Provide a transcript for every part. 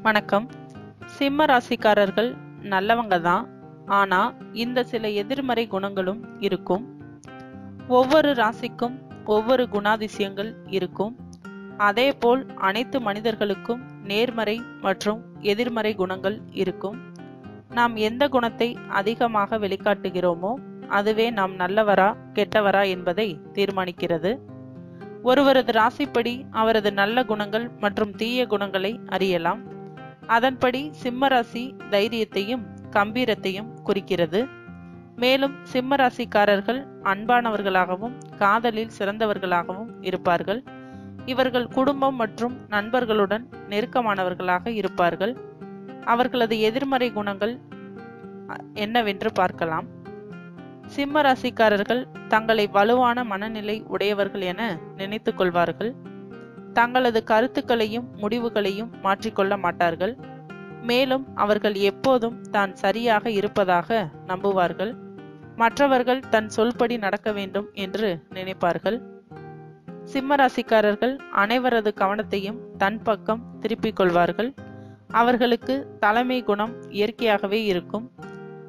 வணக்கம். சிம்ம ராசிக்காரர்கள் நல்லவங்க தான். ஆனா இந்த சில எதிர்மறை குணங்களும் இருக்கும். ஒவ்வொரு ராசிக்கும் ஒவ்வொரு குணாதிசயங்கள் இருக்கும். அதேபோல் அனைத்து மனிதர்களுக்கும் நேர்மறை மற்றும் எதிர்மறை குணங்கள் இருக்கும். நாம் எந்த குணத்தை அதிகமாக வெளிக்காட்டுகிறோமோ அதுவே நாம் நல்லவரா கெட்டவரா என்பதை தீர்மானிக்கிறது. ஒருவரது ராசிப்படி அவரது நல்ல குணங்கள் மற்றும் தீய குணங்களை அறியலாம். அதன்படி சிம்ம ராசி தைரியத்தையும் கம்பீரத்தையும் குறிக்கிறது. மேலும் சிம்ம ராசிக்காரர்கள் அன்பானவர்களாகவும் காதலில் சிறந்தவர்களாகவும் இருப்பார்கள். இவர்கள் குடும்பம் மற்றும் நண்பர்களுடன் நெருக்கமானவர்களாக இருப்பார்கள். அவர்களது எதிர்மறை குணங்கள் என்னவென்று பார்க்கலாம். சிம்ம ராசிக்காரர்கள் தங்களை வலுவான மனநிலை உடையவர்கள் என நினைத்துக் கொள்வார்கள். தங்களது கருத்துக்களையும் முடிவுகளையும் மாற்றிக்கொள்ள மாட்டார்கள். மேலும் அவர்கள் எப்போதும் தான் சரியாக இருப்பதாக நம்புவார்கள். மற்றவர்கள் தன் சொல்படி நடக்க வேண்டும் என்று நினைப்பார்கள். சிம்ம ராசிக்காரர்கள் அனைவரது கவனத்தையும் தன் பக்கம் திருப்பிக் கொள்வார்கள். அவர்களுக்கு தலைமை குணம் இயற்கையாகவே இருக்கும்.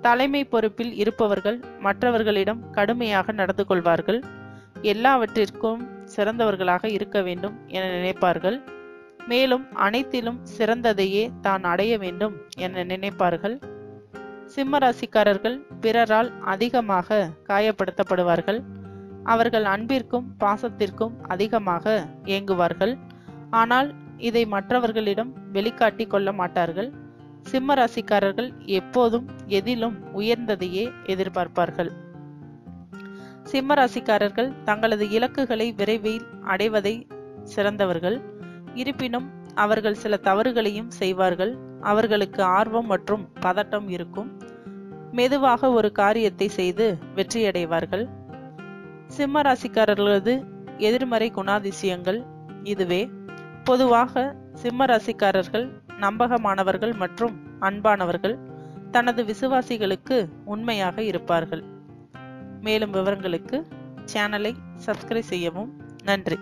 தலைமை பொறுப்பில் இருப்பவர்கள் மற்றவர்களிடம் கடுமையாக நடந்து கொள்வார்கள். எல்லாவற்றிற்கும் சிறந்தவர்களாக இருக்க வேண்டும் என நினைப்பார்கள். மேலும் அனைத்திலும் சிறந்ததையே தான் அடைய வேண்டும் என நினைப்பார்கள். சிம்ம ராசிக்காரர்கள் பிறரால் அதிகமாக காயப்படுத்தப்படுவார்கள். அவர்கள் அன்பிற்கும் பாசத்திற்கும் அதிகமாக ஏங்குவார்கள். ஆனால் இதை மற்றவர்களிடம் வெளிக்காட்டி கொள்ள மாட்டார்கள். சிம்ம ராசிக்காரர்கள் எப்போதும் எதிலும் உயர்ந்ததையே எதிர்பார்ப்பார்கள். சிம்ம ராசிக்காரர்கள் தங்களது இலக்குகளை விரைவில் அடைவதை சிறந்தவர்கள். இருப்பினும் அவர்கள் சில தவறுகளையும் செய்வார்கள். அவர்களுக்கு ஆர்வம் மற்றும் பதட்டம் இருக்கும். மெதுவாக ஒரு காரியத்தை செய்து வெற்றியடைவார்கள். சிம்ம ராசிக்காரர்களது எதிர்மறை குணாதிசயங்கள் இதுவே. பொதுவாக சிம்ம ராசிக்காரர்கள் நம்பகமானவர்கள் மற்றும் அன்பானவர்கள். தனது விசுவாசிகளுக்கு உண்மையாக இருப்பார்கள். மேலும் விவரங்களுக்கு சேனலை சப்ஸ்கிரைப் செய்யவும். நன்றி.